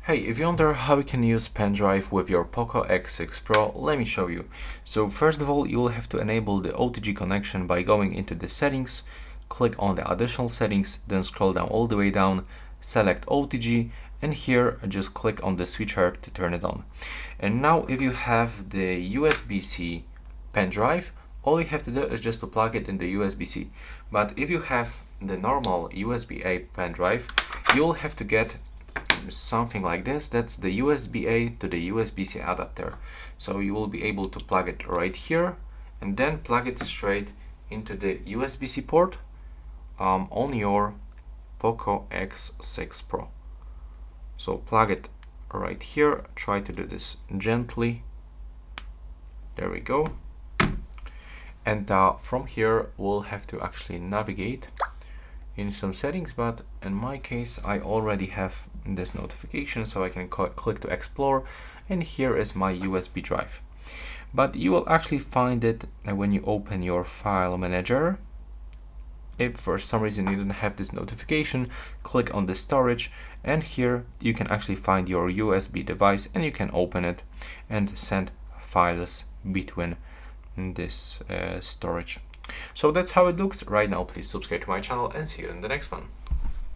Hey, if you wonder how you can use Pendrive with your POCO X6 Pro, let me show you. So first of all, you will have to enable the OTG connection by going into the settings, click on the additional settings, then scroll down all the way down, select OTG, and here just click on the switch arc to turn it on. And now if you have the USB-C Pendrive, all you have to do is just to plug it in the USB-C. But if you have the normal USB-A pendrive, you'll have to get something like this. That's the USB-A to the USB-C adapter. So you will be able to plug it right here and then plug it straight into the USB-C port on your POCO X6 Pro. So plug it right here. Try to do this gently. There we go. And from here we'll have to actually navigate in some settings, but in my case I already have this notification, so I can click to explore, and here is my USB drive. But you will actually find it when you open your file manager. If for some reason you don't have this notification, click on the storage, and here you can actually find your USB device and you can open it and send files between this storage. So that's how it looks right now. Please subscribe to my channel and see you in the next one.